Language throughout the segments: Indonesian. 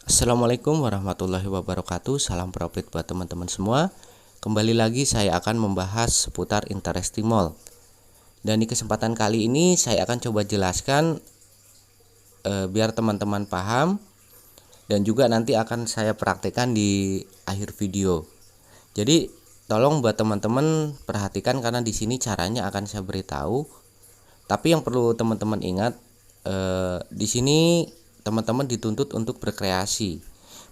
Assalamualaikum warahmatullahi wabarakatuh. Salam profit buat teman-teman semua. Kembali lagi saya akan membahas seputar interesting mall. Dan di kesempatan kali ini saya akan coba jelaskan biar teman-teman paham, dan juga nanti akan saya praktekkan di akhir video. Jadi tolong buat teman-teman perhatikan, karena di sini caranya akan saya beritahu. Tapi yang perlu teman-teman ingat, di sini teman-teman dituntut untuk berkreasi.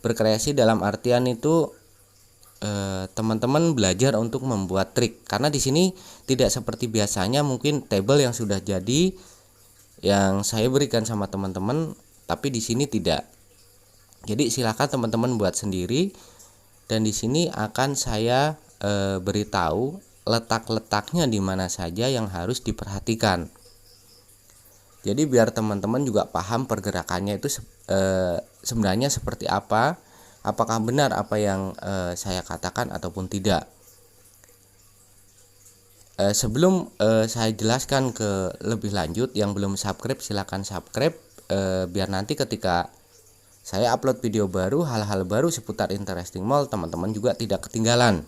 Berkreasi dalam artian itu teman-teman belajar untuk membuat trik, karena di sini tidak seperti biasanya mungkin table yang sudah jadi yang saya berikan sama teman-teman, tapi di sini tidak. Jadi silakan teman-teman buat sendiri, dan di sini akan saya beritahu letak-letaknya di mana saja yang harus diperhatikan. Jadi biar teman-teman juga paham pergerakannya itu sebenarnya seperti apa, apakah benar apa yang saya katakan ataupun tidak. Sebelum saya jelaskan ke lebih lanjut, yang belum subscribe silakan subscribe, biar nanti ketika saya upload video baru, hal-hal baru seputar interesting mall, teman-teman juga tidak ketinggalan.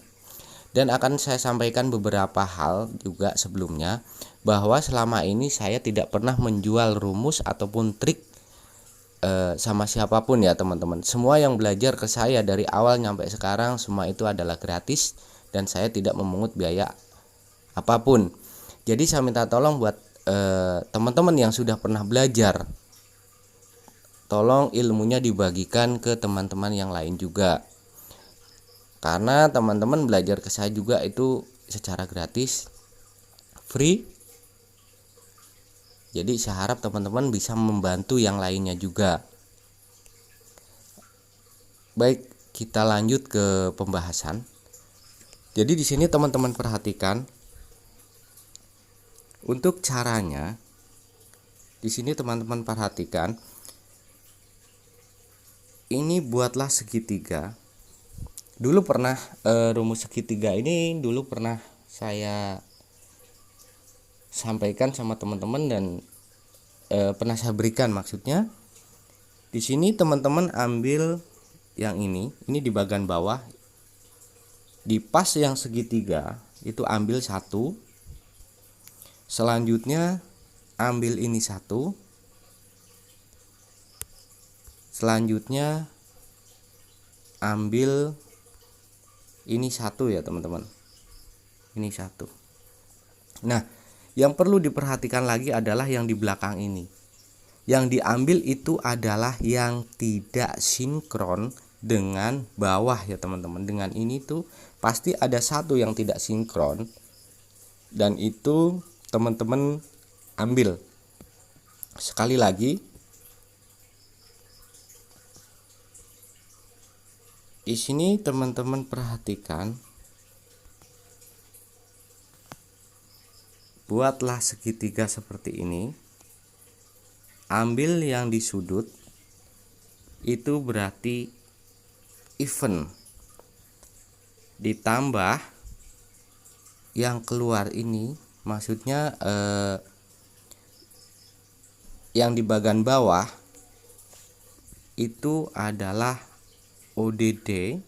Dan akan saya sampaikan beberapa hal juga sebelumnya, bahwa selama ini saya tidak pernah menjual rumus ataupun trik sama siapapun ya teman-teman. Semua yang belajar ke saya dari awal sampai sekarang, semua itu adalah gratis, dan saya tidak memungut biaya apapun. Jadi saya minta tolong buat teman-teman yang sudah pernah belajar, tolong ilmunya dibagikan ke teman-teman yang lain juga, karena teman-teman belajar ke saya juga itu secara gratis, free. Jadi saya harap teman-teman bisa membantu yang lainnya juga. Baik, kita lanjut ke pembahasan. Jadi di sini teman-teman perhatikan untuk caranya. Di sini teman-teman perhatikan, ini buatlah segitiga. Dulu pernah rumus segitiga ini dulu pernah saya sampaikan sama teman-teman, dan pernah saya berikan. Maksudnya di sini teman-teman ambil yang ini di bagian bawah, di pas yang segitiga itu ambil satu, selanjutnya ambil ini satu, selanjutnya ambil ini satu ya teman-teman, ini satu. Nah, yang perlu diperhatikan lagi adalah yang di belakang ini. Yang diambil itu adalah yang tidak sinkron dengan bawah ya teman-teman. Dengan ini tuh pasti ada satu yang tidak sinkron, dan itu teman-teman ambil. Sekali lagi, di sini teman-teman perhatikan, buatlah segitiga seperti ini. Ambil yang di sudut, itu berarti even, ditambah yang keluar ini, maksudnya yang di bagian bawah itu adalah ODD,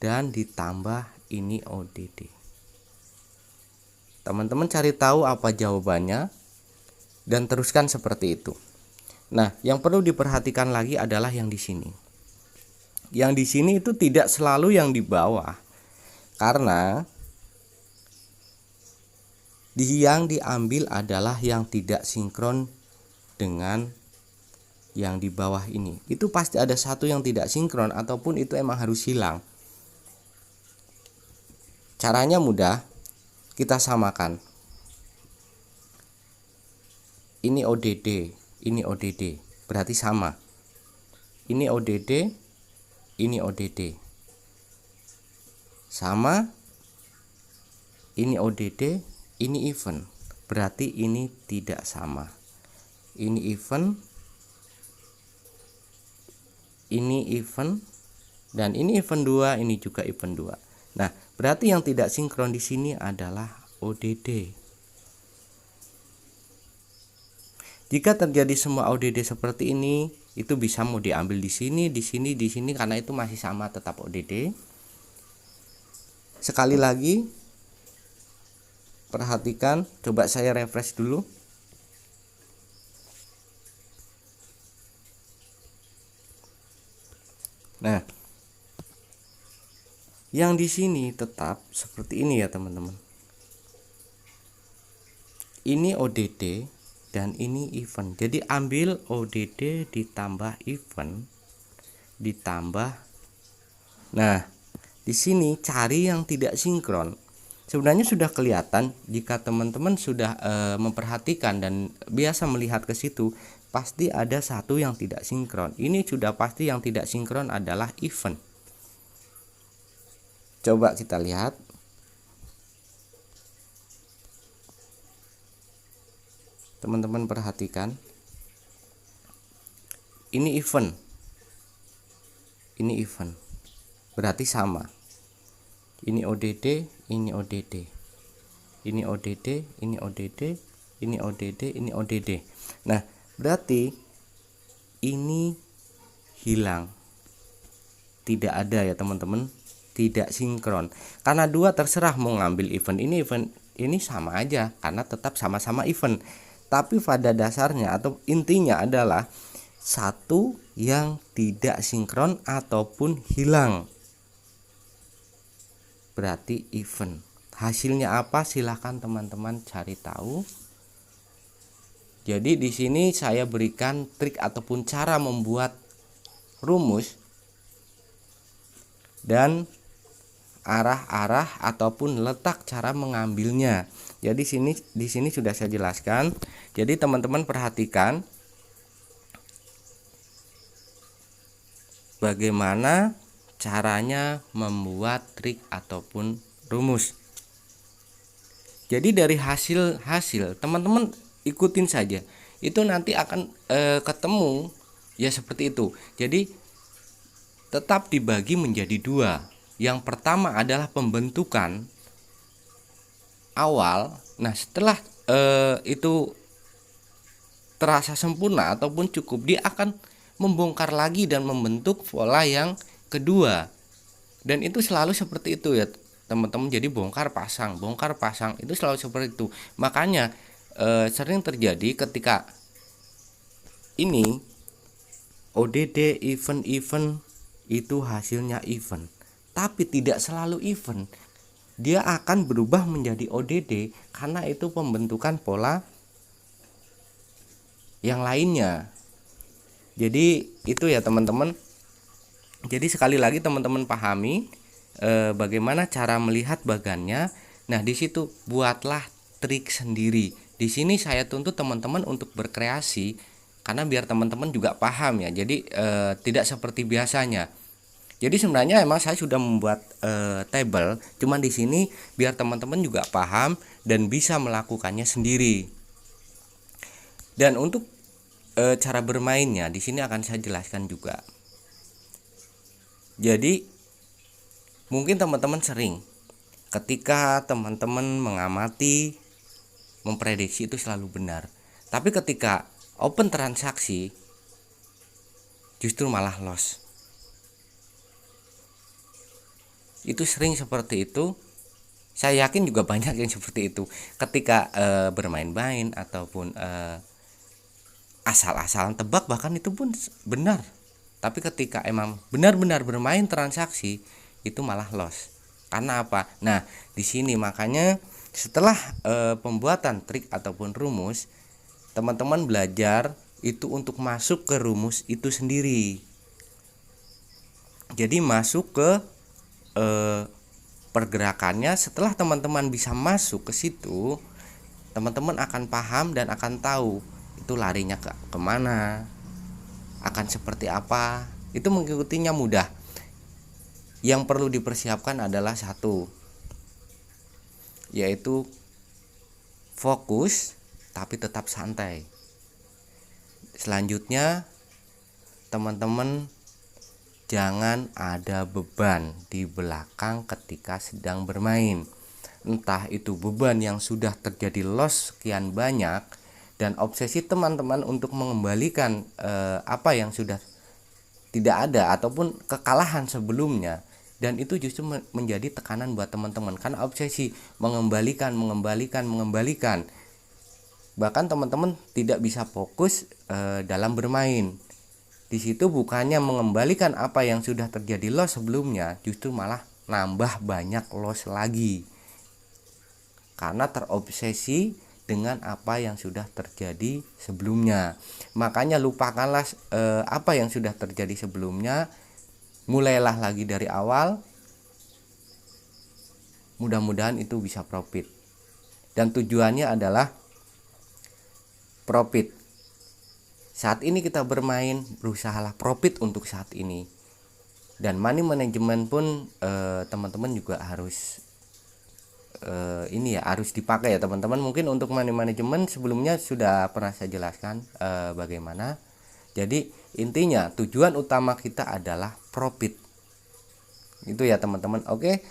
dan ditambah ini ODD. Teman-teman cari tahu apa jawabannya dan teruskan seperti itu. Nah, yang perlu diperhatikan lagi adalah yang di sini. Yang di sini itu tidak selalu yang di bawah, karena yang diambil adalah yang tidak sinkron dengan yang di bawah ini. Itu pasti ada satu yang tidak sinkron, ataupun itu emang harus hilang. Caranya mudah, kita samakan. Ini ODD, ini ODD, berarti sama. Ini ODD, ini ODD, sama. Ini ODD, ini even, berarti ini tidak sama. Ini even, ini even, dan ini even 2, ini juga even 2. Nah, berarti yang tidak sinkron di sini adalah ODD. Jika terjadi semua ODD seperti ini, itu bisa mau diambil di sini, di sini, di sini, karena itu masih sama tetap ODD. Sekali lagi perhatikan, coba saya refresh dulu. Nah, yang di sini tetap seperti ini ya teman-teman. Ini ODD dan ini event. Jadi ambil ODD ditambah event ditambah. Nah, di sini cari yang tidak sinkron. Sebenarnya sudah kelihatan jika teman-teman sudah memperhatikan dan biasa melihat ke situ, pasti ada satu yang tidak sinkron. Ini sudah pasti yang tidak sinkron adalah event. Coba kita lihat. Teman-teman perhatikan. Ini event. Ini event. Berarti sama. Ini ODD, ini ODD. Ini ODD, ini ODD, ini ODD, ini ODD. Nah, berarti ini hilang. Tidak ada ya teman-teman, tidak sinkron. Karena dua terserah mau ngambil event ini sama aja karena tetap sama-sama event. Tapi pada dasarnya atau intinya adalah satu yang tidak sinkron ataupun hilang. Berarti event. Hasilnya apa? Silahkan teman-teman cari tahu. Jadi di sini saya berikan trik ataupun cara membuat rumus dan arah-arah ataupun letak cara mengambilnya. Jadi di sini sudah saya jelaskan. Jadi teman-teman perhatikan bagaimana caranya membuat trik ataupun rumus. Jadi dari hasil teman-teman ikutin saja. Itu nanti akan ketemu ya seperti itu. Jadi tetap dibagi menjadi dua. Yang pertama adalah pembentukan awal. Nah, setelah itu terasa sempurna ataupun cukup, dia akan membongkar lagi dan membentuk pola yang kedua. Dan itu selalu seperti itu ya teman-teman. Jadi bongkar pasang itu selalu seperti itu. Makanya sering terjadi ketika ini ODD event itu hasilnya event, tapi tidak selalu event. Dia akan berubah menjadi ODD karena itu pembentukan pola yang lainnya. Jadi itu ya teman-teman. Jadi sekali lagi teman-teman pahami bagaimana cara melihat bagannya. Nah, di situ buatlah trik sendiri. Di sini saya tuntut teman-teman untuk berkreasi karena biar teman-teman juga paham ya. Jadi tidak seperti biasanya. Jadi sebenarnya emang saya sudah membuat table, cuman di sini biar teman-teman juga paham dan bisa melakukannya sendiri. Dan untuk cara bermainnya di sini akan saya jelaskan juga. Jadi mungkin teman-teman sering ketika teman-teman mengamati, memprediksi itu selalu benar. Tapi ketika open transaksi justru malah loss. Itu sering seperti itu. Saya yakin juga banyak yang seperti itu. Ketika bermain-main ataupun asal-asalan tebak bahkan itu pun benar. Tapi ketika emang benar-benar bermain transaksi itu malah loss. Karena apa? Nah, di sini makanya setelah pembuatan trik ataupun rumus, teman-teman belajar itu untuk masuk ke rumus itu sendiri. Jadi masuk ke pergerakannya. Setelah teman-teman bisa masuk ke situ, teman-teman akan paham dan akan tahu itu larinya kemana, akan seperti apa. Itu mengikutinya mudah. Yang perlu dipersiapkan adalah satu, yaitu fokus tapi tetap santai. Selanjutnya teman-teman jangan ada beban di belakang ketika sedang bermain. Entah itu beban yang sudah terjadi loss sekian banyak Dan obsesi teman-teman untuk mengembalikan apa yang sudah tidak ada ataupun kekalahan sebelumnya, dan itu justru menjadi tekanan buat teman-teman karena obsesi mengembalikan, bahkan teman-teman tidak bisa fokus dalam bermain. Di situ bukannya mengembalikan apa yang sudah terjadi loss sebelumnya, justru malah nambah banyak loss lagi karena terobsesi dengan apa yang sudah terjadi sebelumnya. Makanya lupakanlah apa yang sudah terjadi sebelumnya, mulailah lagi dari awal. Mudah-mudahan itu bisa profit. Dan tujuannya adalah profit. Saat ini kita bermain, berusahalah profit untuk saat ini. Dan money management pun teman-teman juga harus ini ya, harus dipakai ya teman-teman. Mungkin untuk money management sebelumnya sudah pernah saya jelaskan bagaimana. Jadi intinya tujuan utama kita adalah profit. Itu ya teman-teman. Oke,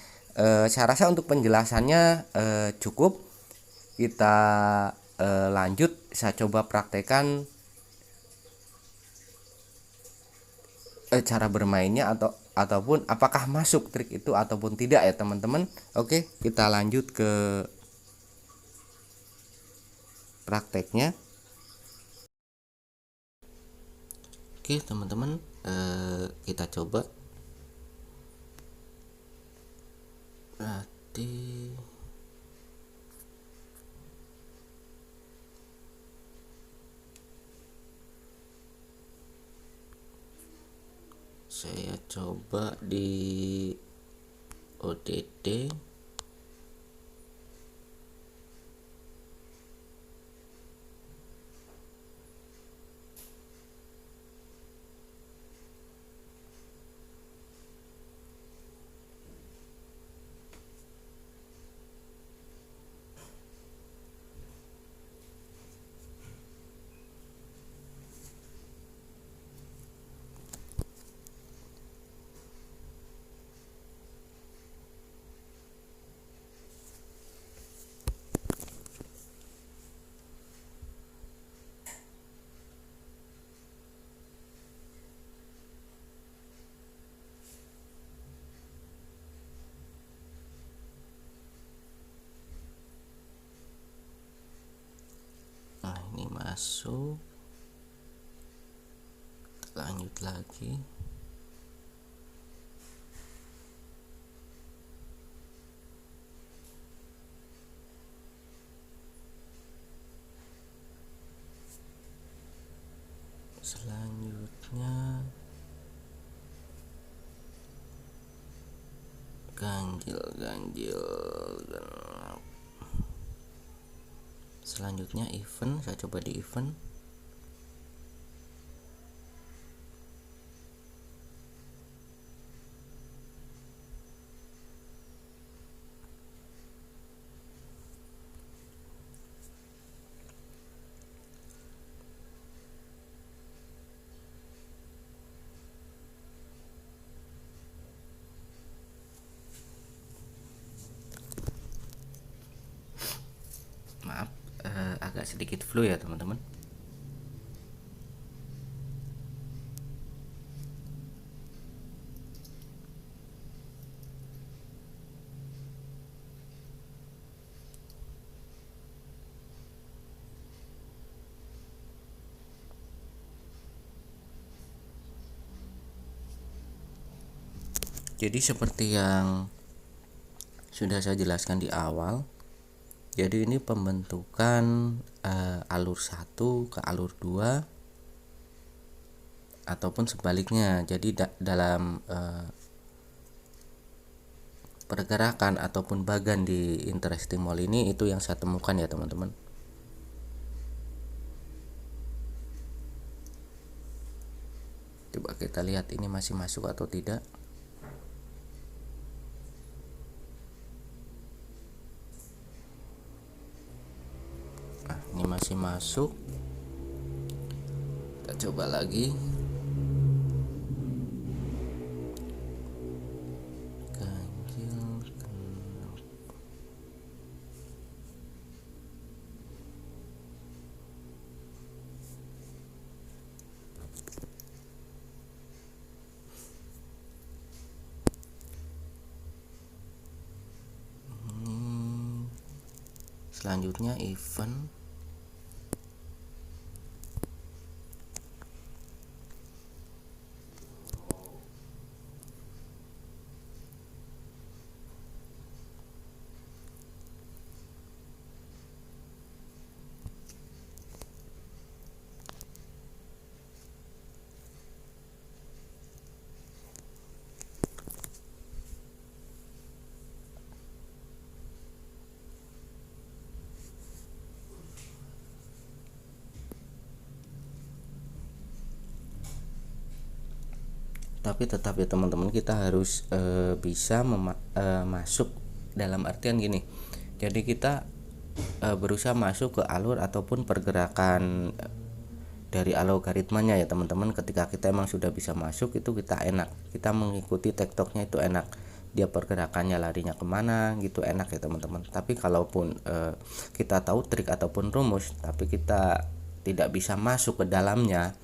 saya rasa untuk penjelasannya cukup. Kita lanjut, saya coba praktekkan cara bermainnya ataupun apakah masuk trik itu ataupun tidak ya teman-teman. Oke, kita lanjut ke prakteknya. Oke teman-teman, kita coba. Berarti saya coba di ODD. Nah, ini masuk. Lanjut lagi. Selanjutnya ganjil. Selanjutnya event, saya coba di event. Maaf, agak sedikit flu ya teman-teman. Jadi seperti yang sudah saya jelaskan di awal, jadi ini pembentukan alur 1 ke alur 2 ataupun sebaliknya. Jadi dalam pergerakan ataupun bagan di interesting mall ini, itu yang saya temukan ya teman-teman. Coba kita lihat ini masih masuk atau tidak. Nah, ini masih masuk. Kita coba lagi. Selanjutnya event. Tapi tetap ya teman-teman, kita harus bisa masuk, dalam artian gini. Jadi kita berusaha masuk ke alur ataupun pergerakan dari algoritmanya ya teman-teman. Ketika kita emang sudah bisa masuk, itu kita enak, kita mengikuti tiktoknya itu enak, dia pergerakannya larinya kemana gitu enak ya teman-teman. Tapi kalaupun kita tahu trik ataupun rumus tapi kita tidak bisa masuk ke dalamnya,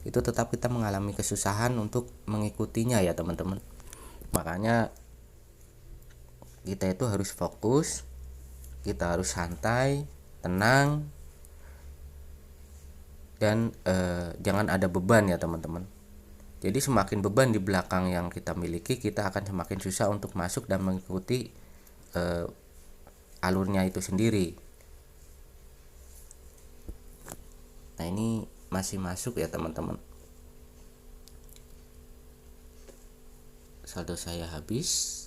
itu tetap kita mengalami kesusahan untuk mengikutinya ya teman-teman. Makanya kita itu harus fokus, kita harus santai, tenang, dan jangan ada beban ya teman-teman. Jadi semakin beban di belakang yang kita miliki, kita akan semakin susah untuk masuk dan mengikuti alurnya itu sendiri. Nah ini masih masuk ya teman-teman. Saldo saya habis.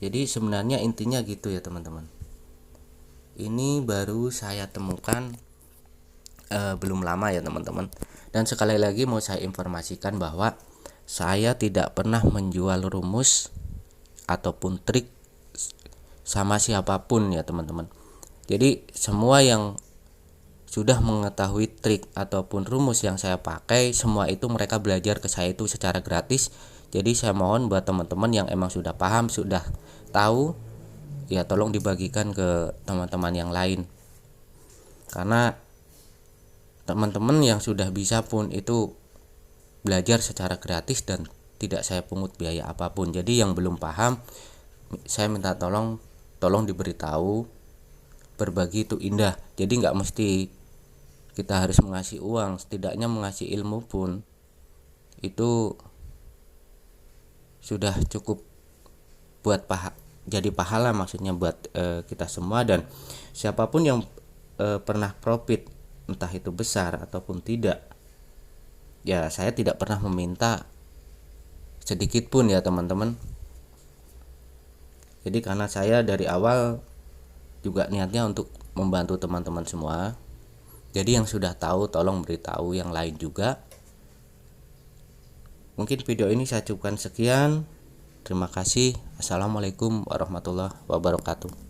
Jadi sebenarnya intinya gitu ya teman-teman. Ini baru saya temukan belum lama ya teman-teman. Dan sekali lagi mau saya informasikan bahwa saya tidak pernah menjual rumus ataupun trik sama siapapun ya teman-teman. Jadi semua yang sudah mengetahui trik ataupun rumus yang saya pakai, semua itu mereka belajar ke saya itu secara gratis. Jadi saya mohon buat teman-teman yang emang sudah paham, sudah tahu, ya tolong dibagikan ke teman-teman yang lain. Karena teman-teman yang sudah bisa pun itu belajar secara gratis dan tidak saya pungut biaya apapun. Jadi yang belum paham, saya minta tolong diberitahu. Berbagi itu indah. Jadi nggak mesti kita harus mengasih uang, setidaknya mengasih ilmu pun itu sudah cukup buat jadi pahala, maksudnya buat kita semua. Dan siapapun yang pernah profit, entah itu besar ataupun tidak, ya saya tidak pernah meminta sedikit pun ya teman-teman. Jadi karena saya dari awal juga niatnya untuk membantu teman-teman semua. Jadi yang sudah tahu tolong beritahu yang lain juga. Mungkin video ini saya cukupkan sekian. Terima kasih. Assalamualaikum warahmatullahi wabarakatuh.